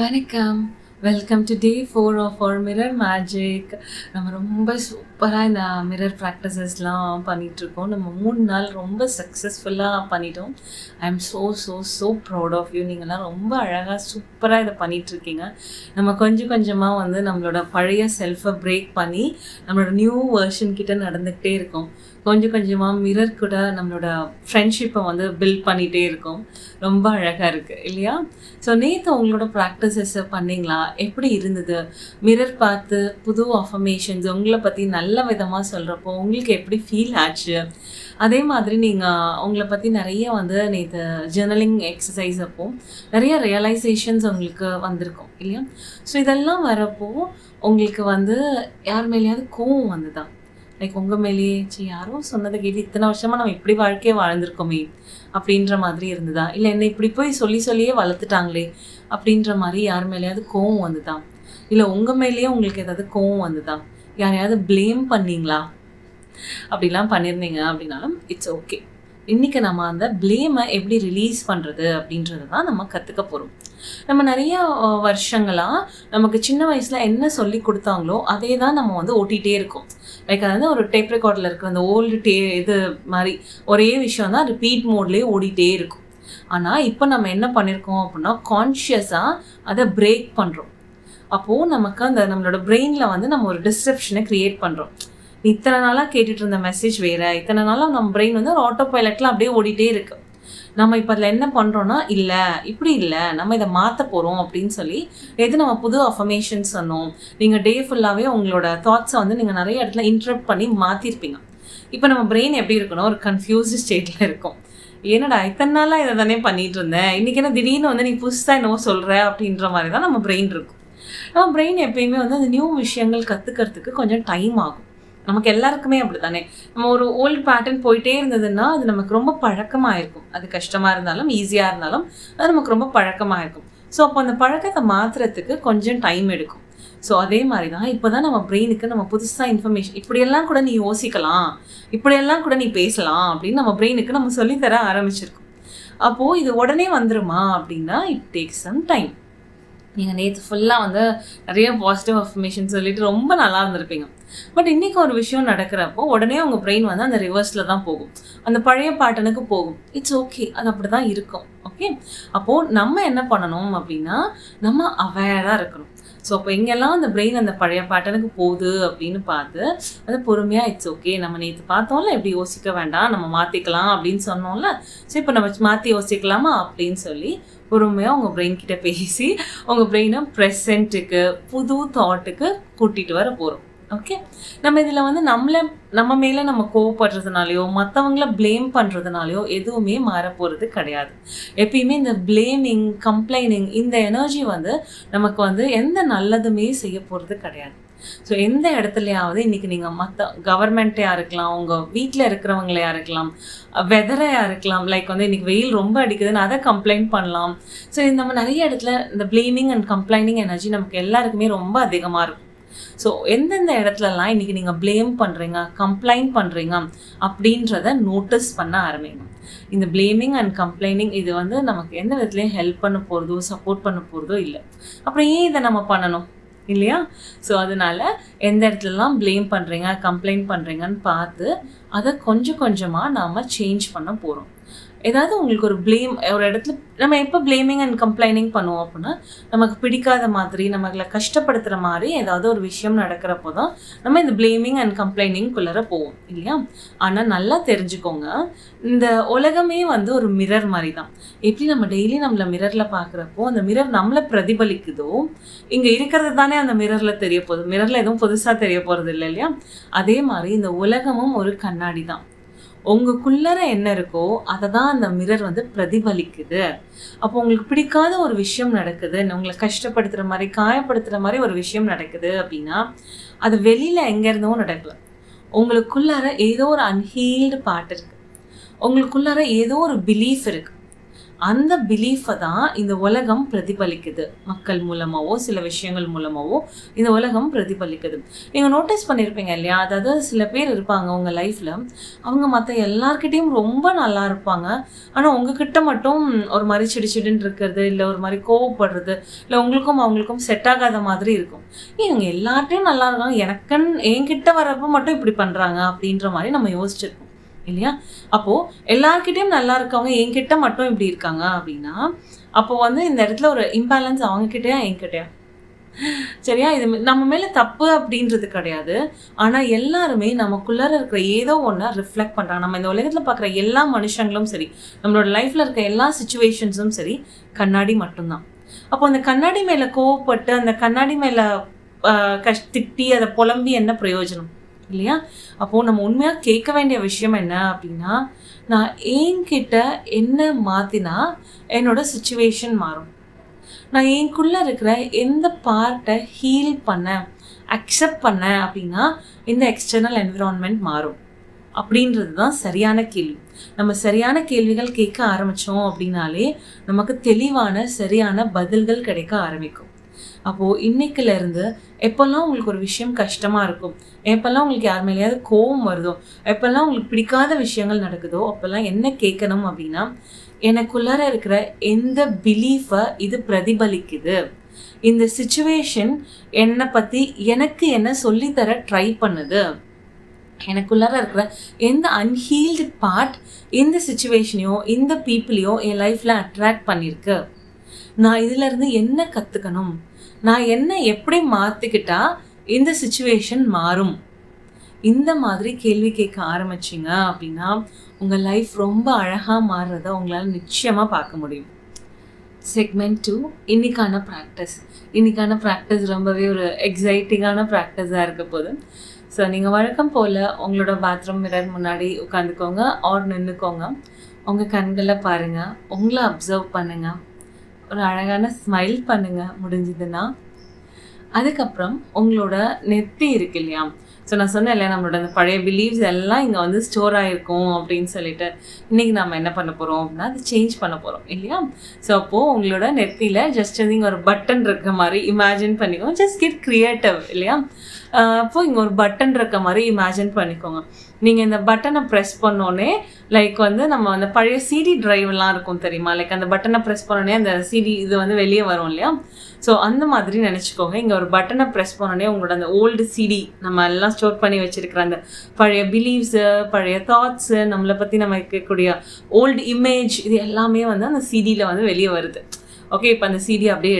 வணக்கம். Welcome to day 4 of our mirror magic. நம்ம ரொம்ப சூப்பராக இந்த மிரர் ப்ராக்டிசஸ்லாம் பண்ணிகிட்ருக்கோம். நம்ம 3 நாள் ரொம்ப சக்ஸஸ்ஃபுல்லாக பண்ணிட்டோம். I am so proud of you. நீங்கள்லாம் ரொம்ப அழகாக சூப்பராக இதை பண்ணிகிட்ருக்கீங்க. நம்ம கொஞ்சம் கொஞ்சமாக வந்து நம்மளோட பழைய செல்ஃபை பிரேக் பண்ணி நம்மளோட நியூ வெர்ஷன் கிட்ட நடந்துக்கிட்டே இருக்கோம். கொஞ்சம் கொஞ்சமாக மிரர் கூட நம்மளோட ஃப்ரெண்ட்ஷிப்பை வந்து பில்ட் பண்ணிகிட்டே இருக்கோம். ரொம்ப அழகாக இருக்குது இல்லையா? ஸோ நேற்று உங்களோட ப்ராக்டிசஸை பண்ணிங்களா? எப்படி இருந்தது? மிரர் பார்த்து புது அஃபர்மேஷன்ஸ் உங்களை பற்றி நல்ல விதமாக சொல்கிறப்போ உங்களுக்கு எப்படி ஃபீல் ஆச்சு? அதே மாதிரி நீங்கள் உங்களை பற்றி நிறைய வந்து நேற்று ஜேர்னலிங் எக்ஸசைஸ் அப்போ நிறைய ரியலைசேஷன்ஸ் உங்களுக்கு வந்திருக்கும் இல்லையா? ஸோ இதெல்லாம் வரப்போ உங்களுக்கு வந்து யார் மேலேயாவது கோவம் வந்துதா? லைக் உங்கள் மேலேயே யாரோ சொன்னதை கேட்டு இத்தனை வருஷமாக நம்ம இப்படி வாழ்க்கையே வாழ்ந்திருக்கோமே அப்படின்ற மாதிரி இருந்ததா? இல்லை என்னை இப்படி போய் சொல்லியே வளர்த்துட்டாங்களே அப்படின்ற மாதிரி யார் மேலேயாவது கோவம் வந்துதா? இல்லை உங்கள் மேலேயே உங்களுக்கு ஏதாவது கோவம் வந்துதா? யாரையாவது ப்ளேம் பண்ணிங்களா? அப்படிலாம் பண்ணியிருந்தீங்க அப்படின்னாலும் இட்ஸ் ஓகே. இன்றைக்கி நம்ம அந்த ப்ளேமை எப்படி ரிலீஸ் பண்ணுறது அப்படின்றது தான் நம்ம கற்றுக்க போகிறோம். நம்ம நிறைய வருஷங்களாக நமக்கு சின்ன வயசில் என்ன சொல்லி கொடுத்தாங்களோ அதே தான் நம்ம வந்து ஓட்டிகிட்டே இருக்கோம். லைக் அதாவது ஒரு டேப் ரெக்கார்டில் இருக்கிற அந்த ஓல்டு இது மாதிரி ஒரே விஷயம் தான் ரிப்பீட் மோட்லேயே ஓடிட்டே இருக்கும். ஆனால் இப்போ நம்ம என்ன பண்ணியிருக்கோம் அப்படின்னா கான்ஷியஸாக அதை பிரேக் பண்ணுறோம். அப்போது நமக்கு அந்த நம்மளோட பிரெயினில் வந்து நம்ம ஒரு டிஸ்ட்ரப்ஷனை க்ரியேட் பண்ணுறோம். இத்தனை நாளாக கேட்டுட்டு இருந்த மெசேஜ் வேறு, இத்தனை நாளாக நம்ம பிரெயின் வந்து ஒரு ஆட்டோ பைலட்டில் அப்படியே ஓடிட்டே இருக்கு. நம்ம இப்போ அதில் என்ன பண்ணுறோன்னா இல்லை இப்படி இல்லை நம்ம இதை மாற்ற போகிறோம் அப்படின்னு சொல்லி எது நம்ம புது அஃபர்மேஷன்ஸ் சொன்னோம். நீங்கள் டே ஃபுல்லாகவே உங்களோட தாட்ஸை வந்து நீங்கள் நிறைய இடத்துல இன்டரப்ட் பண்ணி மாற்றிருப்பீங்க. இப்போ நம்ம பிரெயின் எப்படி இருக்கணும்? ஒரு கன்ஃபியூஸ்டு ஸ்டேட்டில் இருக்கும். என்னடா இத்தனை நாளாக இதை தானே பண்ணிகிட்டு இருந்தேன், இன்றைக்கி என்ன திடீர்னு வந்து நீ புதுசாக என்னவோ சொல்கிற அப்படின்ற மாதிரி தான் நம்ம பிரெயின் இருக்கும். நம்ம பிரெயின் எப்பயுமே வந்து அந்த நியூ விஷயங்கள் கற்றுக்கிறதுக்கு கொஞ்சம் டைம் ஆகும். நமக்கு எல்லாருக்குமே அப்படி தானே. நம்ம ஒரு ஓல்டு பேட்டர்ன் போயிட்டே இருந்ததுன்னா அது நமக்கு ரொம்ப பழக்கமாக இருக்கும். அது கஷ்டமாக இருந்தாலும் ஈஸியாக இருந்தாலும் அது நமக்கு ரொம்ப பழக்கமாக இருக்கும். ஸோ அப்போ அந்த பழக்கத்தை மாற்றுறதுக்கு கொஞ்சம் டைம் எடுக்கும். ஸோ அதே மாதிரி தான் இப்போ தான் நம்ம பிரெயினுக்கு நம்ம புதுசாக இன்ஃபர்மேஷன் இப்படியெல்லாம் கூட நீ யோசிக்கலாம், இப்படியெல்லாம் கூட நீ பேசலாம் அப்படின்னு நம்ம பிரெயினுக்கு நம்ம சொல்லித்தர ஆரம்பிச்சிருக்கோம். அப்போது இது உடனே வந்துருமா அப்படின்னா இட் டேக்ஸ் சம் டைம். நீங்கள் நேற்று ஃபுல்லாக வந்து நிறைய பாசிட்டிவ் அஃபர்மேஷன் சொல்லிட்டு ரொம்ப நல்லா இருந்திருப்பீங்க. பட் இன்றைக்கி ஒரு விஷயம் நடக்கிறப்போ உடனே உங்கள் பிரெயின் வந்து அந்த ரிவர்ஸில் தான் போகும், அந்த பழைய பேட்டர்னுக்கு போகும். இட்ஸ் ஓகே, அது அப்படி தான் இருக்கும். ஓகே, அப்போது நம்ம என்ன பண்ணணும் அப்படின்னா நம்ம அவேராக இருக்கணும். ஸோ அப்போ எங்கெல்லாம் அந்த பிரெயின் அந்த பழைய பேட்டர்னுக்கு போகுது அப்படின்னு பார்த்து அது பொறுமையாக இட்ஸ் ஓகே, நம்ம நேற்று பார்த்தோம்ல எப்படி யோசிக்க வேண்டாம், நம்ம மாற்றிக்கலாம் அப்படின்னு சொன்னோம்ல, ஸோ இப்போ நம்ம மாற்றி யோசிக்கலாமா அப்படின்னு சொல்லி பொறுமையாக உங்கள் பிரெயின் கிட்ட பேசி உங்கள் பிரெயினை ப்ரெசண்ட்டுக்கு புது தாட்டுக்கு கூட்டிகிட்டு வர போகிறோம். ஓகே, நம்ம இதில் வந்து நம்ம மேலே நம்ம கோவப்படுறதுனாலையோ மற்றவங்கள ப்ளேம் பண்ணுறதுனாலையோ எதுவுமே மாற போகிறது கிடையாது. எப்பயுமே இந்த ப்ளேமிங் கம்ப்ளைனிங் இந்த எனர்ஜி வந்து நமக்கு வந்து எந்த நல்லதுமே செய்ய போகிறது கிடையாது. ஸோ எந்த இடத்துலையாவது இன்றைக்கி நீங்கள் மற்ற கவர்மெண்ட்டையாக இருக்கலாம், உங்கள் வீட்டில் இருக்கிறவங்களையாக இருக்கலாம், வெதரையாக இருக்கலாம், லைக் வந்து இன்றைக்கி வெயில் ரொம்ப அடிக்குதுன்னு அதை கம்ப்ளைண்ட் பண்ணலாம். ஸோ நம்ம நிறைய இடத்துல இந்த ப்ளேமிங் அண்ட் கம்ப்ளைனிங் எனர்ஜி நமக்கு எல்லாருக்குமே ரொம்ப அதிகமாக இருக்கும். ஸோ எந்தெந்த இடத்துலலாம் இன்றைக்கி நீங்கள் ப்ளேம் பண்ணுறீங்க, கம்ப்ளைண்ட் பண்ணுறீங்க அப்படின்றத நோட்டீஸ் பண்ண ஆரம்பிங்க. இந்த ப்ளேமிங் அண்ட் கம்ப்ளைனிங் இது வந்து நமக்கு எந்த விதத்துலையும் ஹெல்ப் பண்ண போகிறதோ சப்போர்ட் பண்ண போகிறதோ இல்லை. அப்புறம் ஏன் இதை நம்ம பண்ணணும் இல்லையா? ஸோ அதனால் எந்த இடத்துலலாம் ப்ளேம் பண்ணுறீங்க கம்ப்ளைண்ட் பண்ணுறீங்கன்னு பார்த்து அதை கொஞ்சம் கொஞ்சமாக நாம் சேஞ்ச் பண்ண போகிறோம். ஏதாவது உங்களுக்கு ஒரு ப்ளேம் ஒரு இடத்துல நம்ம எப்போ ப்ளேமிங் அண்ட் கம்ப்ளைனிங் பண்ணுவோம் அப்படின்னா நமக்கு பிடிக்காத மாதிரி நம்மளை கஷ்டப்படுத்துகிற மாதிரி ஏதாவது ஒரு விஷயம் நடக்கிறப்போ தான் நம்ம இந்த ப்ளேமிங் அண்ட் கம்ப்ளைனிங்குள்ளார போவோம் இல்லையா? ஆனால் நல்லா தெரிஞ்சுக்கோங்க, இந்த உலகமே வந்து ஒரு மிரர் மாதிரி தான். எப்படி நம்ம டெய்லி நம்மளை மிரரில் பார்க்குறப்போ அந்த மிரர் நம்மளை பிரதிபலிக்குதோ, இங்கே இருக்கிறது தானே அந்த மிரரில் தெரிய போகுது, மிரரில் எதுவும் புதுசாக தெரிய போகிறது இல்லை இல்லையா? அதே மாதிரி இந்த உலகமும் ஒரு கண்ணாடி தான். உங்களுக்குள்ளார என்ன இருக்கோ அதை தான் அந்த மிரர் வந்து பிரதிபலிக்குது. அப்போ உங்களுக்கு பிடிக்காத ஒரு விஷயம் நடக்குது, உங்களை கஷ்டப்படுத்துகிற மாதிரி காயப்படுத்துகிற மாதிரி ஒரு விஷயம் நடக்குது அப்படின்னா அது வெளியில் எங்கேருந்தோ நடக்கல. உங்களுக்குள்ளார ஏதோ ஒரு அன்ஹீல்டு பார்ட் இருக்குது, உங்களுக்குள்ளார ஏதோ ஒரு பிலீஃப் இருக்குது. அந்த பிலீஃபை தான் இந்த உலகம் பிரதிபலிக்குது. மக்கள் மூலமாகவோ சில விஷயங்கள் மூலமாகவோ இந்த உலகம் பிரதிபலிக்குது. நீங்கள் நோட்டீஸ் பண்ணியிருப்பீங்க இல்லையா? அதாவது சில பேர் இருப்பாங்க உங்கள் லைஃப்பில், அவங்க மற்ற எல்லார்கிட்டையும் ரொம்ப நல்லா இருப்பாங்க, ஆனால் உங்ககிட்ட மட்டும் ஒரு மாதிரி சிடிச்சிடுன்னு இருக்கிறது, இல்லை ஒரு மாதிரி கோவப்படுறது, இல்லை உங்களுக்கும் அவங்களுக்கும் செட் ஆகாத மாதிரி இருக்கும். இவங்க எல்லார்ட்டையும் நல்லா இருக்காங்க, எனக்குன்னு என்கிட்ட வர்றப்போ மட்டும் இப்படி பண்ணுறாங்க அப்படின்ற மாதிரி நம்ம யோசிச்சிருக்கோம் இல்லையா? அப்போது எல்லார்கிட்டையும் நல்லா இருக்கவங்க என்கிட்ட மட்டும் இப்படி இருக்காங்க அப்படின்னா, அப்போது வந்து இந்த இடத்துல ஒரு இம்பேலன்ஸ் அவங்கக்கிட்டையா என்கிட்டயா? சரியா? இது நம்ம மேலே தப்பு அப்படின்றது கிடையாது. ஆனால் எல்லாருமே நமக்குள்ளார இருக்கிற ஏதோ ஒன்றை ரிஃப்ளெக்ட் பண்ணுறாங்க. நம்ம இந்த உலகத்தில் பார்க்குற எல்லா மனுஷங்களும் சரி, நம்மளோட லைஃப்பில் இருக்க எல்லா சுச்சுவேஷன்ஸும் சரி, கண்ணாடி மட்டும்தான். அப்போ அந்த கண்ணாடி மேலே கோவப்பட்டு அந்த கண்ணாடி மேலே திட்டி அதை புலம்பி என்ன பிரயோஜனம் இல்லையா? அப்போது நம்ம உண்மையாக கேட்க வேண்டிய விஷயம் என்ன அப்படின்னா, நான் என்கிட்ட என்ன மாற்றினா என்னோட சுச்சுவேஷன் மாறும், நான் எனக்குள்ளே இருக்கிற எந்த பார்ட்டை ஹீல் பண்ண அக்செப்ட் பண்ணேன் அப்படின்னா இந்த எக்ஸ்டர்னல் என்விரான்மெண்ட் மாறும் அப்படின்றது தான் சரியான கேள்வி. நம்ம சரியான கேள்விகள் கேட்க ஆரம்பித்தோம் அப்படின்னாலே நமக்கு தெளிவான சரியான பதில்கள் கிடைக்க ஆரம்பிக்கும். அப்போது இன்னைக்குலேருந்து எப்போல்லாம் உங்களுக்கு ஒரு விஷயம் கஷ்டமாக இருக்கும், எப்போல்லாம் உங்களுக்கு யார் மேலேயாவது கோவம் வருதோ, எப்போல்லாம் உங்களுக்கு பிடிக்காத விஷயங்கள் நடக்குதோ, அப்போல்லாம் என்ன கேட்கணும் அப்படின்னா, எனக்குள்ளார இருக்கிற எந்த பிலீஃபை இது பிரதிபலிக்குது, இந்த சிச்சுவேஷன் என்னை பற்றி எனக்கு என்ன சொல்லித்தர ட்ரை பண்ணுது, எனக்குள்ளார இருக்கிற எந்த அன்ஹீல்டு பார்ட் இந்த சிச்சுவேஷனையோ இந்த பீப்புளையோ என் லைஃப்பில் அட்ராக்ட் பண்ணியிருக்கு, நான் இதிலேருந்து என்ன கற்றுக்கணும், நான் என்ன எப்படி மாற்றிக்கிட்டா இந்த சிச்சுவேஷன் மாறும். இந்த மாதிரி கேள்வி கேட்க ஆரம்பிச்சிங்க அப்படின்னா உங்கள் லைஃப் ரொம்ப அழகாக மாறுறதை உங்களால் நிச்சயமாக பார்க்க முடியும். செக்மெண்ட் 2 இன்னைக்கான ப்ராக்டிஸ் ரொம்பவே ஒரு எக்ஸைட்டிங்கான ப்ராக்டிஸாக இருக்க போது. ஸோ நீங்கள் வழக்கம் போல் உங்களோட பாத்ரூம் மிரர் முன்னாடி உட்காந்துக்கோங்க ஆர் நின்றுக்கோங்க. உங்கள் கண்களை பாருங்கள், உங்களை அப்சர்வ் பண்ணுங்கள், ஒரு அழகான ஸ்மைல் பண்ணுங்கள் முடிஞ்சதுன்னா. அதுக்கப்புறம் உங்களோட நெத்தி இருக்கு இல்லையா? ஸோ நான் சொன்னேன் இல்லையா, நம்மளோட அந்த பழைய பிலீவ்ஸ் எல்லாம் இங்கே வந்து ஸ்டோர் ஆகிருக்கும் அப்படின்னு சொல்லிட்டு, இன்றைக்கி நம்ம என்ன பண்ண போகிறோம் அப்படின்னா அது சேஞ்ச் பண்ண போகிறோம் இல்லையா? ஸோ அப்போது உங்களோட நெத்தியில் ஜஸ்ட் வந்து இங்கே ஒரு பட்டன் இருக்க மாதிரி இமேஜின் பண்ணிக்கோங்க. ஜஸ்ட் கெட் க்ரியேட்டிவ் இல்லையா? அப்போது இங்கே ஒரு பட்டன் இருக்க மாதிரி இமேஜின் பண்ணிக்கோங்க. நீங்கள் இந்த பட்டனை ப்ரெஸ் பண்ணோன்னே லைக் வந்து நம்ம அந்த பழைய சிடி ட்ரைவ்லாம் இருக்கும் தெரியுமா? லைக் அந்த பட்டனை ப்ரெஸ் பண்ணோன்னே அந்த சிடி இது வந்து வெளியே வரும் இல்லையா? ஸோ அந்த மாதிரி நினச்சிக்கோங்க. இங்கே ஒரு பட்டனை ப்ரெஸ் பண்ணோன்னே உங்களோட அந்த ஓல்டு சிடி, நம்ம எல்லாம் ஸ்டோர் பண்ணி வச்சுருக்கிற அந்த பழைய பிலீவ்ஸு, பழைய தாட்ஸு, நம்மளை பற்றி நம்ம இருக்கக்கூடிய ஓல்டு இமேஜ், இது எல்லாமே வந்து அந்த சிடியில் வந்து வெளியே வருது. ஓகே, இப்போ அந்த சிடி அப்படியே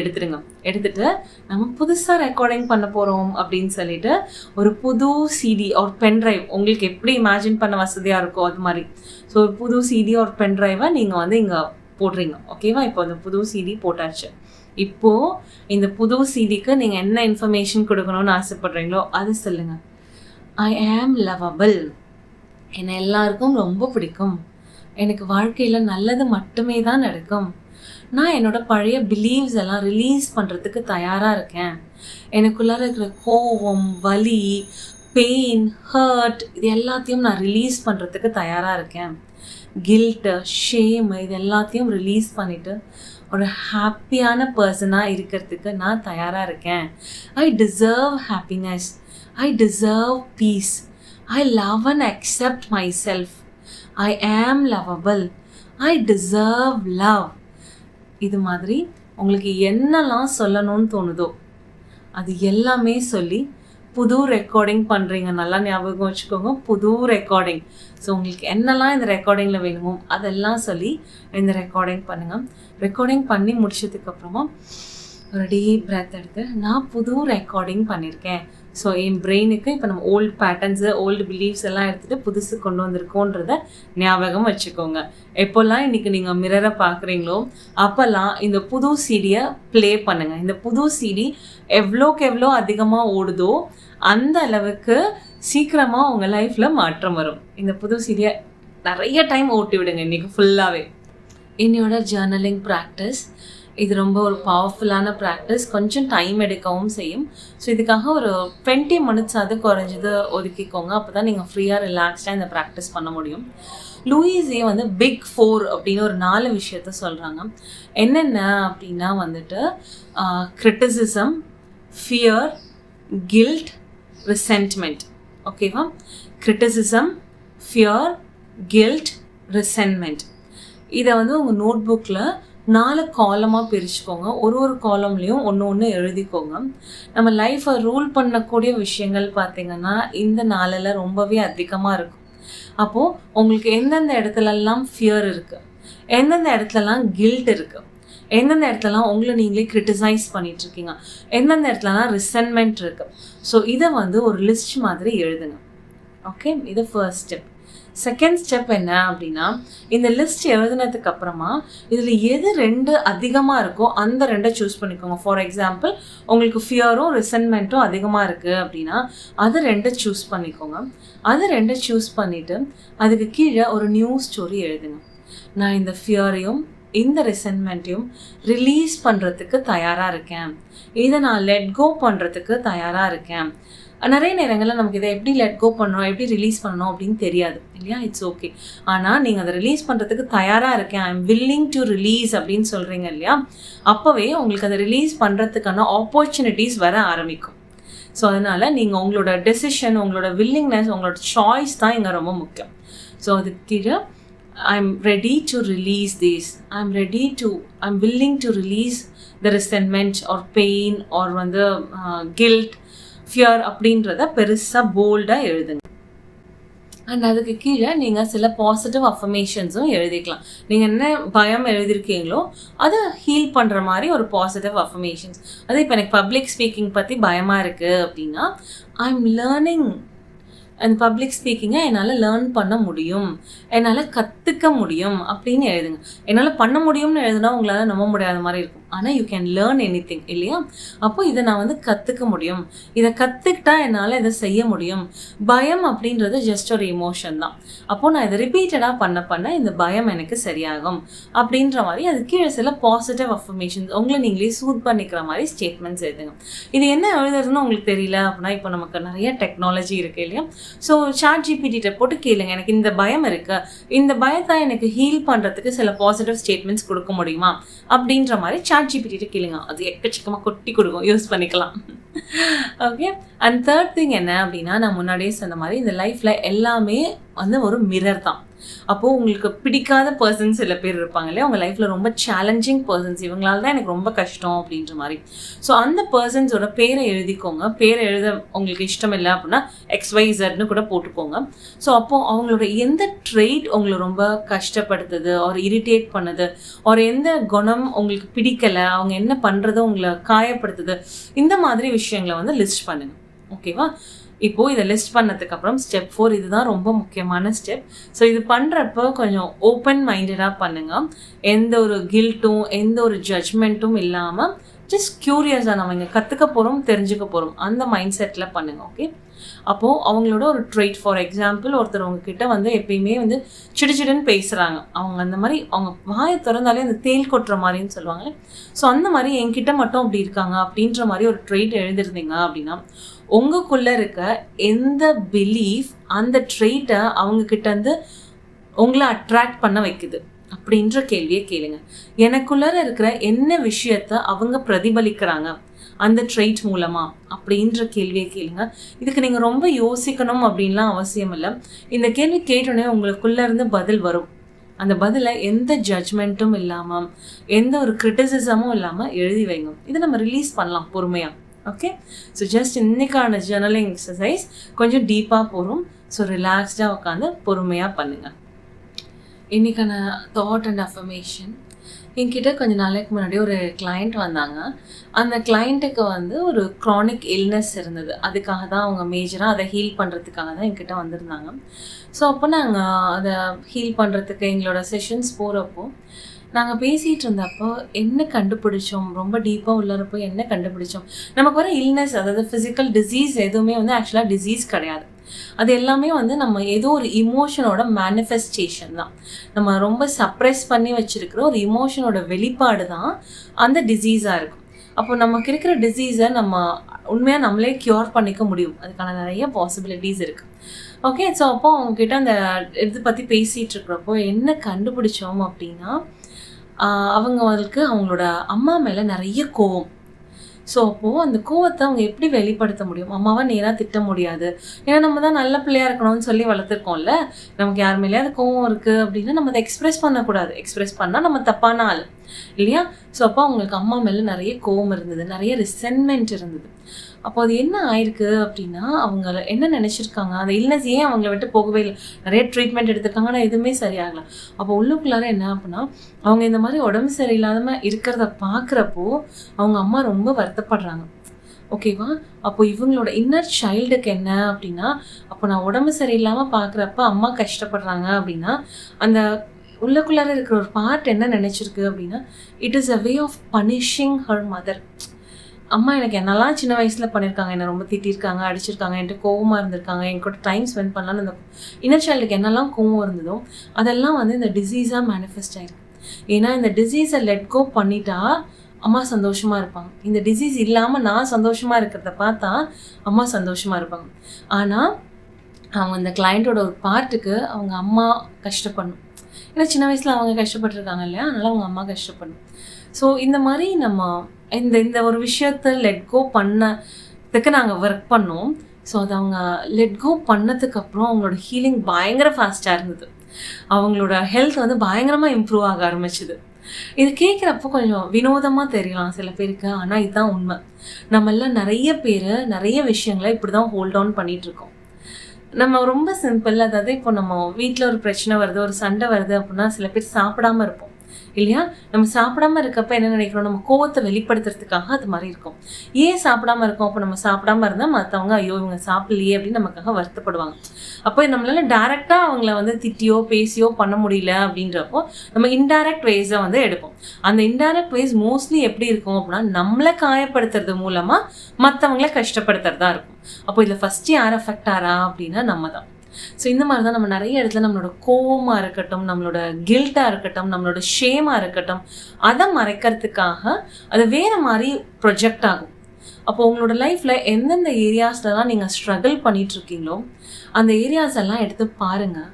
எடுத்துட்டு நம்ம புதுசாக ரெக்கார்டிங் பண்ண போகிறோம் அப்படின்னு சொல்லிட்டு ஒரு புது சிடி ஒரு பென்ட்ரைவ், உங்களுக்கு எப்படி இமேஜின் பண்ண வசதியாக இருக்கோ அது மாதிரி, ஸோ ஒரு புது சிடி ஒரு பென்ட்ரைவை நீங்கள் வந்து இங்கே போடுறீங்க. ஓகேவா? இப்போ அந்த புது சிடி போட்டாச்சு. இப்போது இந்த புது சிடிக்கு நீங்கள் என்ன இன்ஃபர்மேஷன் கொடுக்கணும்னு ஆசைப்படுறீங்களோ அது சொல்லுங்கள். ஐ ஆம் லவபிள், என்னை எல்லாருக்கும் ரொம்ப பிடிக்கும், எனக்கு வாழ்க்கையில் நல்லது மட்டுமே தான் நடக்கும், நான் என்னோட பழைய பிலீவ்ஸ் எல்லாம் ரிலீஸ் பண்ணுறதுக்கு தயாராக இருக்கேன், எனக்குள்ளார இருக்கிற கோவம், வலி, பெயின், ஹர்ட் இது எல்லாத்தையும் நான் ரிலீஸ் பண்ணுறதுக்கு தயாராக இருக்கேன், கில்ட்டு, ஷேம் இது எல்லாத்தையும் ரிலீஸ் பண்ணிவிட்டு ஒரு ஹாப்பியான பர்சனாக இருக்கிறதுக்கு நான் தயாராக இருக்கேன். I deserve happiness, I deserve peace, I love and accept my self, I am lovable, I deserve love. இது மாதிரி உங்களுக்கு என்னெல்லாம் சொல்லணும்னு தோணுதோ அது எல்லாமே சொல்லி புது ரெக்கார்டிங் பண்ணுறீங்க. நல்லா ஞாபகம் வச்சுக்கோங்க, புது ரெக்கார்டிங். ஸோ உங்களுக்கு என்னெல்லாம் இந்த ரெக்கார்டிங்கில் வேணுமோ அதெல்லாம் சொல்லி இந்த ரெக்கார்டிங் பண்ணுங்கள். ரெக்கார்டிங் பண்ணி முடிச்சதுக்கப்புறமா ஒரு டீப் பிரெத் எடுத்து நான் புது ரெக்கார்டிங் பண்ணியிருக்கேன். ஸோ என் பிரெயினுக்கு இப்போ நம்ம ஓல்டு பேட்டர்ன்ஸு, ஓல்டு பிலீவ்ஸ் எல்லாம் எடுத்துகிட்டு புதுசு கொண்டு வந்திருக்கோன்றத ஞாபகம் வச்சுக்கோங்க. எப்போல்லாம் இன்றைக்கி நீங்கள் மிரரை பார்க்குறீங்களோ அப்போல்லாம் இந்த புது சிடியை ப்ளே பண்ணுங்கள். இந்த புது சிடி எவ்வளோக்கு எவ்வளோ அதிகமாக ஓடுதோ அந்த அளவுக்கு சீக்கிரமாக உங்கள் லைஃப்பில் மாற்றம் வரும். இந்த புது சிடியை நிறைய டைம் ஓட்டி விடுங்க இன்றைக்கி ஃபுல்லாகவே. என்னோட ஜேர்னலிங் ப்ராக்டிஸ் இது ரொம்ப ஒரு பவர்ஃபுல்லான ப்ராக்டிஸ், கொஞ்சம் டைம் எடுக்கவும் செய்யும். ஸோ இதுக்காக ஒரு 20 minutes அது குறைஞ்சது ஒதுக்கிக்கோங்க. அப்போ தான் நீங்கள் ஃப்ரீயாக ரிலாக்ஸ்டாக இந்த ப்ராக்டிஸ் பண்ண முடியும். லூயிஸே வந்து பிக் 4 அப்படின்னு ஒரு 4 விஷயத்த சொல்கிறாங்க. என்னென்ன அப்படின்னா வந்துட்டு கிரிட்டிசிசம், ஃபியர், கில்ட், ரிசென்ட்மெண்ட். ஓகேவா? Criticism, fear, guilt, resentment. இதை வந்து உங்கள் நோட் புக்கில் 4 காலமாக பிரிச்சுக்கோங்க. ஒரு காலம்லேயும் ஒன்று எழுதிக்கோங்க. நம்ம லைஃப்பை ரூல் பண்ணக்கூடிய விஷயங்கள் பார்த்திங்கன்னா இந்த 4ல் ரொம்பவே அதிகமாக இருக்கும். அப்போது உங்களுக்கு எந்தெந்த இடத்துலலாம் ஃபியர் இருக்குது, எந்தெந்த இடத்துலலாம் கில்ட் இருக்குது, எந்தெந்த இடத்துலலாம் உங்களை நீங்களே கிரிட்டிசைஸ் பண்ணிகிட்ருக்கீங்க, எந்தெந்த இடத்துலலாம் ரிசென்ட்மெண்ட் இருக்குது. ஸோ இதை வந்து ஒரு லிஸ்ட் மாதிரி எழுதுங்க. ஓகே, இது ஃபர்ஸ்ட் ஸ்டெப். செகண்ட் ஸ்டெப் என்ன அப்படின்னா, இந்த லிஸ்ட் எழுதுனதுக்கு அப்புறமா இதில் எது 2 அதிகமாக இருக்கோ அந்த 2 சூஸ் பண்ணிக்கோங்க. ஃபார் எக்ஸாம்பிள், உங்களுக்கு ஃபியரும் ரிசென்ட்மெண்ட்டும் அதிகமாக இருக்குது அப்படின்னா அது 2 சூஸ் பண்ணிக்கோங்க. அது 2 சூஸ் பண்ணிவிட்டு அதுக்கு கீழே ஒரு நியூ ஸ்டோரி எழுதுங்க. நான் இந்த ஃபியரையும் இந்த ரிசென்ட்மெண்ட்டையும் ரிலீஸ் பண்ணுறதுக்கு தயாராக இருக்கேன், இதை நான் லெட் கோ பண்ணுறதுக்கு தயாராக இருக்கேன். நிறைய நேரங்களில் நமக்கு இதை எப்படி லெட் கோ பண்ணணும், எப்படி ரிலீஸ் பண்ணணும் அப்படின்னு தெரியாது இல்லையா? It's okay. ஆனால் நீங்கள் அதை ரிலீஸ் பண்ணுறதுக்கு தயாராக இருக்கேன், I am willing to release அப்படின்னு சொல்கிறீங்க இல்லையா? அப்போவே உங்களுக்கு அதை ரிலீஸ் பண்ணுறதுக்கான ஆப்பர்ச்சுனிட்டிஸ் வர ஆரம்பிக்கும். ஸோ அதனால் நீங்கள் உங்களோட டெசிஷன், உங்களோட வில்லிங்னஸ், உங்களோட சாய்ஸ் தான் இங்கே ரொம்ப முக்கியம். ஸோ அதுக்கு கீழே I'm ready to release this. I'm willing to release the resentment or pain or வந்து guilt, fear அப்படின்றத பெருசாக போல்டாக எழுதுங்க. அண்ட் அதுக்கு கீழே நீங்கள் சில பாசிட்டிவ் அஃபர்மேஷன்ஸும் எழுதிக்கலாம். நீங்கள் என்ன பயம் எழுதியிருக்கீங்களோ அதை ஹீல் பண்ணுற மாதிரி ஒரு பாசிட்டிவ் அஃபர்மேஷன்ஸ். அது இப்போ எனக்கு பப்ளிக் ஸ்பீக்கிங் பற்றி பயமாக இருக்குது அப்படின்னா, ஐ எம் லேர்னிங் அந்த பப்ளிக் ஸ்பீக்கிங்கை என்னால் லேர்ன் பண்ண முடியும், என்னால் கற்றுக்க முடியும் அப்படின்னு எழுதுங்க. என்னால் பண்ண முடியும்னு எழுதுனா உங்களால் நம்ப முடியாத மாதிரி இருக்கும். ஆனால் யூ கேன் லேர்ன் எனிதிங் இல்லையா? அப்போ இதை நான் வந்து கற்றுக்க முடியும், இதை கற்றுக்கிட்டா என்னால் இதை செய்ய முடியும். பயம் அப்படின்றது ஜஸ்ட் ஒரு இமோஷன் தான். அப்போது நான் இதை ரிப்பீட்டடாக பண்ண இந்த பயம் எனக்கு சரியாகும் அப்படின்ற மாதிரி அது கீழே சில பாசிட்டிவ் அஃபர்மேஷன்ஸ் உங்களை நீங்களே சூட் பண்ணிக்கிற மாதிரி ஸ்டேட்மெண்ட்ஸ் எழுதுங்க. இது என்ன எழுதுறதுன்னு உங்களுக்கு தெரியல அப்படின்னா, இப்போ நமக்கு நிறைய டெக்னாலஜி இருக்குது இல்லையா? ஸோ ChatGPT போட்டு கேளுங்க, எனக்கு இந்த பயம் இருக்குது, இந்த பயத்தை எனக்கு ஹீல் பண்ணுறதுக்கு சில பாசிட்டிவ் ஸ்டேட்மெண்ட்ஸ் கொடுக்க முடியுமா அப்படின்ற மாதிரி ChatGPT கேளுங்க. அது எக்கச்சக்கமாக கொட்டி கொடுக்கும், யூஸ் பண்ணிக்கலாம். ஓகே. அண்ட் தேர்ட் திங் என்ன அப்படின்னா, நான் முன்னாடியே சொன்ன மாதிரி இந்த லைஃப்பில் எல்லாமே வந்து ஒரு மிரர் தான். அப்போது உங்களுக்கு பிடிக்காத பர்சன்ஸ் சில பேர் இருப்பாங்க இல்லையா? உங்கள் லைஃப்பில் ரொம்ப சேலஞ்சிங் பர்சன்ஸ், இவங்களால தான் எனக்கு ரொம்ப கஷ்டம் அப்படின்ற மாதிரி. ஸோ அந்த பர்சன்ஸோட பேரை எழுதிக்கோங்க. பேரை எழுத உங்களுக்கு இஷ்டம் இல்லை அப்படின்னா XYZன்னு கூட போட்டுக்கோங்க. ஸோ அப்போது அவங்களோட எந்த ட்ரெய்ட் உங்களை ரொம்ப கஷ்டப்படுத்துது, ஒரு இரிட்டேட் பண்ணுது, ஒரு எந்த குணம் உங்களுக்கு பிடிக்கலை, அவங்க என்ன பண்ணுறதோ உங்களை காயப்படுத்துது, இந்த மாதிரி விஷயங்களை வந்து லிஸ்ட் பண்ணுங்க. ஓகேவா? இப்போது இதை லிஸ்ட் பண்ணதுக்கப்புறம் ஸ்டெப் 4, இதுதான் ரொம்ப முக்கியமான ஸ்டெப். ஸோ இது பண்ணுறப்போ கொஞ்சம் ஓப்பன் மைண்டடாக பண்ணுங்கள். எந்த ஒரு கில்ட்டும் எந்த ஒரு ஜட்ஜ்மெண்ட்டும் இல்லாமல் ஜஸ்ட் க்யூரியஸாக நம்ம இங்கே கற்றுக்க போகிறோம், தெரிஞ்சுக்க போகிறோம், அந்த மைண்ட் செட்டில் பண்ணுங்கள். ஓகே. அப்போது அவங்களோட ஒரு ட்ரெய்ட், ஃபார் எக்ஸாம்பிள், ஒருத்தர் உங்ககிட்ட வந்து எப்பயுமே வந்து சிடுன்னு பேசுகிறாங்க, அவங்க அந்த மாதிரி அவங்க வாயை திறந்தாலே அந்த தேல் கொட்டுற மாதிரின்னு சொல்லுவாங்க. ஸோ அந்த மாதிரி என்கிட்ட மட்டும் அப்படி இருக்காங்க அப்படின்ற மாதிரி ஒரு ட்ரெய்ட் எழுதிருந்தீங்க அப்படின்னா, உங்களுக்குள்ளே இருக்க எந்த பிலீஃப் அந்த ட்ரெய்ட்டை அவங்கக்கிட்ட வந்து உங்களை அட்ராக்ட் பண்ண வைக்குது அப்படின்ற கேள்வியை கேளுங்க. எனக்குள்ளார இருக்கிற என்ன விஷயத்த அவங்க பிரதிபலிக்கிறாங்க அந்த ட்ரெய்ட் மூலமா அப்படின்ற கேள்வியை கேளுங்க. இதுக்கு நீங்கள் ரொம்ப யோசிக்கணும் அப்படின்லாம் அவசியம் இல்லை. இந்த கேள்வி கேட்டோடனே உங்களுக்குள்ளே இருந்து பதில் வரும். அந்த பதிலை எந்த ஜட்ஜ்மெண்ட்டும் இல்லாமல் எந்த ஒரு கிரிட்டிசிசமும் இல்லாமல் எழுதி வைங்க. இதை நம்ம ரிலீஸ் பண்ணலாம் பொறுமையாக. ஓகே. ஸோ ஜஸ்ட் இன்னைக்கான ஜர்னலிங் எக்ஸசைஸ் கொஞ்சம் டீப்பாக போகிறோம். ஸோ ரிலாக்ஸ்டாக உட்காந்து பொறுமையாக பண்ணுங்கள். இன்றைக்கான தாட் அண்ட் அஃபர்மேஷன், என்கிட்ட கொஞ்சம் நாளைக்கு முன்னாடி ஒரு கிளைண்ட் வந்தாங்க. அந்த கிளைண்ட்டுக்கு வந்து ஒரு க்ரானிக் இல்னஸ் இருந்தது. அதுக்காக தான் அவங்க மேஜராக அதை ஹீல் பண்ணுறதுக்காக தான் என்கிட்ட வந்திருந்தாங்க. ஸோ அப்போ நாங்கள் அதை ஹீல் பண்ணுறதுக்கு எங்களோட செஷன்ஸ் போகிறப்போ நாங்கள் பேசிகிட்டு இருந்தப்போ என்ன கண்டுபிடிச்சோம், ரொம்ப டீப்பாக உள்ளறப்போ என்ன கண்டுபிடிச்சோம், நமக்கு வர இல்னஸ், அதாவது ஃபிசிக்கல் டிசீஸ் எதுவுமே வந்து ஆக்சுவலாக டிசீஸ் கிடையாது. அது எல்லாமே வந்து நம்ம ஏதோ ஒரு இமோஷனோட மேனிஃபெஸ்டேஷன் தான். நம்ம ரொம்ப சப்ரெஸ் பண்ணி வச்சுருக்கிற ஒரு இமோஷனோட வெளிப்பாடு தான் அந்த டிசீஸாக இருக்கும். அப்போ நமக்கு இருக்கிற டிசீஸை நம்ம உண்மையாக நம்மளே க்யூர் பண்ணிக்க முடியும். அதுக்கான நிறைய பாசிபிலிட்டிஸ் இருக்குது. ஓகே. ஸோ அப்போ அவங்ககிட்ட அந்த இது பற்றி பேசிகிட்டு இருக்கிறப்போ என்ன கண்டுபிடிச்சோம் அப்படின்னா, அவங்களுக்கு அவங்களோட அம்மா மேலே நிறைய கோவம். ஸோ அப்போது அந்த கோவத்தை அவங்க எப்படி வெளிப்படுத்த முடியும்? அம்மாவை நேராக திட்ட முடியாது. ஏன்னா நம்ம தான் நல்ல பிள்ளையாக இருக்கணும்னு சொல்லி வளர்த்துருக்கோம்ல. நமக்கு யார் மேலேயாவது கோவம் இருக்குது அப்படின்னா நம்ம அதை எக்ஸ்ப்ரெஸ் பண்ணக்கூடாது. எக்ஸ்ப்ரெஸ் பண்ணால் நம்ம தப்பான ஆள் இல்லையா? ஸோ அப்போ அவங்களுக்கு அம்மா மேலே நிறைய கோவம் இருந்தது, நிறைய ரிசென்மெண்ட் இருந்தது. அப்போ அது என்ன ஆயிருக்கு அப்படின்னா, அவங்க என்ன நினச்சிருக்காங்க, அந்த இல்னஸ் ஏன் அவங்கள விட்டு போகவே இல்லை, நிறைய ட்ரீட்மெண்ட் எடுத்திருக்காங்க, ஆனால் எதுவுமே சரியாகலை. அப்போ உள்ளுக்குள்ளார என்ன அப்படின்னா, அவங்க இந்த மாதிரி உடம்பு சரியில்லாமல் இருக்கிறத பார்க்குறப்போ அவங்க அம்மா ரொம்ப வருத்தப்படுறாங்க. ஓகேவா? அப்போ இவங்களோட இன்னர் சைல்டுக்கு என்ன அப்படின்னா, அப்போ நான் உடம்பு சரியில்லாமல் பார்க்குறப்ப அம்மா கஷ்டப்படுறாங்க அப்படின்னா, அந்த உள்ளுக்குள்ளார இருக்கிற ஒரு பார்ட் என்ன நினச்சிருக்கு அப்படின்னா, it is a way of punishing her mother. அம்மா எனக்கு என்னெல்லாம் சின்ன வயசில் பண்ணியிருக்காங்க, என்னை ரொம்ப திட்டிருக்காங்க, அடிச்சிருக்காங்க, என்கிட்ட கோவமாக இருந்திருக்காங்க, என் கூட டைம் ஸ்பெண்ட் பண்ணலான்னு அந்த இன்னர் சைல்டுக்கு என்னெல்லாம் கோவம் இருந்ததோ அதெல்லாம் வந்து இந்த டிசீஸாக மேனிஃபெஸ்ட் ஆகிருக்கு. ஏன்னா இந்த டிசீஸை லெட் கோ பண்ணிட்டா அம்மா சந்தோஷமாக இருப்பாங்க. இந்த டிசீஸ் இல்லாமல் நான் சந்தோஷமாக இருக்கிறத பார்த்தா அம்மா சந்தோஷமாக இருப்பாங்க. ஆனால் அவங்க இந்த கிளைண்ட்டோட ஒரு பார்ட்டுக்கு அவங்க அம்மா கஷ்டப்படணும். ஏன்னா சின்ன வயசில் அவங்க கஷ்டப்பட்டுருக்காங்க இல்லையா, அதனால் அவங்க அம்மா கஷ்டப்படணும். ஸோ இந்த மாதிரி நம்ம இந்த ஒரு விஷயத்தை லெட் கோ பண்ணதுக்கு நாங்கள் ஒர்க் பண்ணோம். ஸோ அது அவங்க லெட் கோ பண்ணதுக்கப்புறம் அவங்களோட ஹீலிங் பயங்கர ஃபாஸ்ட்டாக இருந்தது. அவங்களோட ஹெல்த் வந்து பயங்கரமாக இம்ப்ரூவ் ஆக ஆரம்பிச்சுது. இது கேட்குறப்போ கொஞ்சம் வினோதமாக தெரியலாம் சில பேருக்கு, ஆனால் இதுதான் உண்மை. நம்மெல்லாம் நிறைய பேர் நிறைய விஷயங்களை இப்படி தான் ஹோல்ட் ஆன் பண்ணிகிட்ருக்கோம். நம்ம ரொம்ப சிம்பிள். அதாவது இப்போ நம்ம வீட்டில் ஒரு பிரச்சனை வருது, ஒரு சண்டை வருது அப்படின்னா சில பேர் சாப்பிடாமல் இருப்போம் இல்லையா? நம்ம சாப்பிடாம இருக்கப்ப என்ன நினைக்கிறோம், நம்ம கோவத்தை வெளிப்படுத்துறதுக்காக அது மாதிரி இருக்கும். ஏன் சாப்பிடாம இருக்கோம்? அப்போ நம்ம சாப்பிடாம இருந்தால் மற்றவங்க ஐயோ இவங்க சாப்பிடலையே அப்படின்னு நமக்காக வருத்தப்படுவாங்க. அப்போ நம்மளால டைரெக்டாக அவங்கள வந்து திட்டியோ பேசியோ பண்ண முடியல அப்படின்றப்போ நம்ம இன்டைரக்ட் வேஸை வந்து எடுப்போம். அந்த இன்டைரக்ட் வேஸ் மோஸ்ட்லி எப்படி இருக்கும் அப்படின்னா, நம்மளை காயப்படுத்துறது மூலமாக மற்றவங்கள கஷ்டப்படுத்துறதா இருக்கும். அப்போ இதில் ஃபஸ்ட்டு யார் அஃபெக்ட் ஆறா அப்படின்னா நம்ம தான். ஸோ இந்த மாதிரி தான் நம்ம நிறைய இடத்துல நம்மளோட கோவமாக இருக்கட்டும், நம்மளோட கில்ட்டாக இருக்கட்டும், நம்மளோட ஷேமாக இருக்கட்டும், அதை மறைக்கிறதுக்காக அது வேறு மாதிரி ப்ரொஜெக்ட் ஆகும். அப்போ உங்களோட லைஃப்பில் எந்தெந்த ஏரியாஸ்லலாம் நீங்கள் ஸ்ட்ரகிள் பண்ணிகிட்ருக்கீங்களோ அந்த ஏரியாஸ் எல்லாம் எடுத்து பாருங்கள்.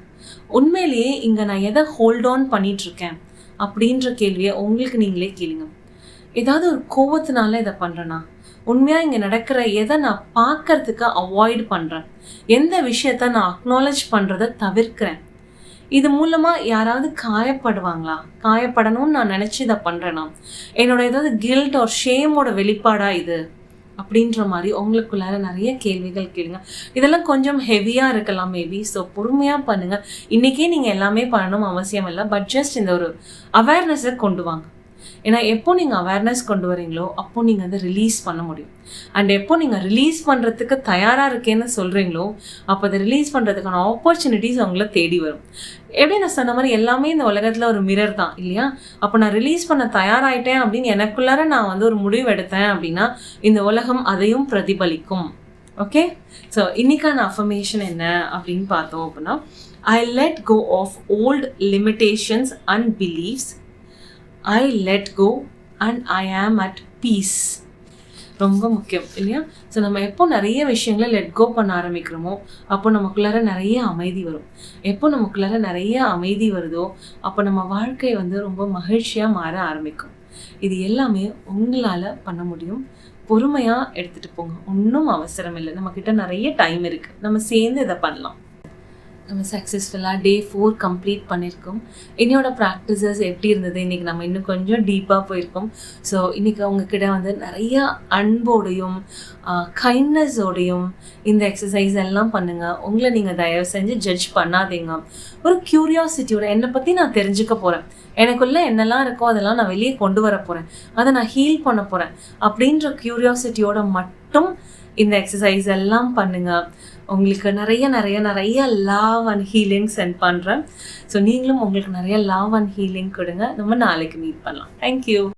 உண்மையிலேயே இங்கே நான் எதை ஹோல்ட் ஆன் பண்ணிகிட்ருக்கேன் அப்படின்ற கேள்வியை உங்களுக்கு நீங்களே கேளுங்க. ஏதாவது ஒரு கோவத்தினால இதை பண்ணுறேன்னா, உண்மையாக இங்கே நடக்கிற எதை நான் பார்க்கறதுக்கு அவாய்ட் பண்ணுறேன், எந்த விஷயத்த நான் அக்னாலேஜ் பண்ணுறதை தவிர்க்கிறேன், இது மூலமாக யாராவது காயப்படுவாங்களா, காயப்படணும்னு நான் நினச்சி இதை பண்ணுறேன்னா, என்னோட ஏதாவது கில்ட் ஒரு ஷேமோட வெளிப்பாடா இது அப்படின்ற மாதிரி உங்களுக்குள்ளார நிறைய கேள்விகள் கேளுங்க. இதெல்லாம் கொஞ்சம் ஹெவியாக இருக்கலாம் மேபி. ஸோ பொறுமையாக பண்ணுங்கள். இன்றைக்கே நீங்கள் எல்லாமே பண்ணணும் அவசியம் இல்லை. பட் ஜஸ்ட் இந்த ஒரு அவேர்னஸை கொண்டு வாங்க. ஏன்னா எப்போ நீங்கள் அவேர்னஸ் கொண்டு வரீங்களோ அப்போ நீங்கள் வந்து ரிலீஸ் பண்ண முடியும். அண்ட் எப்போ நீங்கள் ரிலீஸ் பண்ணுறதுக்கு தயாராக இருக்கேன்னு சொல்கிறீங்களோ அப்போ அதை ரிலீஸ் பண்ணுறதுக்கான ஆப்பர்ச்சுனிட்டிஸ் அவங்கள தேடி வரும். எப்படி நான் சொன்ன மாதிரி எல்லாமே இந்த உலகத்தில் ஒரு மிரர் தான் இல்லையா? அப்போ நான் ரிலீஸ் பண்ண தயாராகிட்டேன் அப்படின்னு எனக்குள்ளார நான் வந்து ஒரு முடிவு எடுத்தேன் அப்படின்னா இந்த உலகம் அதையும் பிரதிபலிக்கும். ஓகே. ஸோ இன்னைக்கான அஃபர்மேஷன் என்ன அப்படின்னு பார்த்தோம் அப்படின்னா, I let go of old limitations and believes. I let go and I am at peace. ரொம்ப முக்கியம் இல்லையா? ஸோ நம்ம எப்போ நிறைய விஷயங்களை லெட் கோ பண்ண ஆரம்பிக்கிறோமோ அப்போ நமக்குள்ளார நிறைய அமைதி வரும். எப்போ நமக்குள்ளார நிறைய அமைதி வருதோ அப்போ நம்ம வாழ்க்கை வந்து ரொம்ப மகிழ்ச்சியாக மாற ஆரம்பிக்கும். இது எல்லாமே உங்களால் பண்ண முடியும். பொறுமையாக எடுத்துகிட்டு போங்க. ஒன்றும் அவசரம் இல்லை. நம்மக்கிட்ட நிறைய டைம் இருக்குது. நம்ம சேர்ந்து இதை பண்ணலாம். நம்ம சக்ஸஸ்ஃபுல்லாக டே 4 கம்ப்ளீட் பண்ணியிருக்கோம். என்னோட ப்ராக்டிசஸ் எப்படி இருந்தது, இன்றைக்கி நம்ம இன்னும் கொஞ்சம் டீப்பாக போயிருக்கோம். ஸோ இன்றைக்கி அவங்கக்கிட்ட வந்து நிறையா அன்போடையும் கைண்ட்னஸோடையும் இந்த எக்ஸசைஸ் எல்லாம் பண்ணுங்கள். உங்களை நீங்கள் தயவு செஞ்சு ஜட்ஜ் பண்ணாதீங்க. ஒரு க்யூரியாசிட்டியோட என்னை பற்றி நான் தெரிஞ்சுக்க போகிறேன், எனக்குள்ளே என்னெல்லாம் இருக்கோ அதெல்லாம் நான் வெளியே கொண்டு வர போகிறேன், அதை நான் ஹீல் பண்ண போகிறேன் அப்படின்ற க்யூரியாசிட்டியோட மட்டும் இந்த எக்ஸசைஸ் எல்லாம் பண்ணுங்கள். உங்களுக்கு நிறைய நிறைய நிறைய லவ் அண்ட் ஹீலிங் சென்ட் பண்ணுறேன். ஸோ நீங்களும் உங்களுக்கு நிறைய லவ் அண்ட் ஹீலிங் கொடுங்க. நம்ம நாளைக்கு மீட் பண்ணலாம். தேங்க்யூ.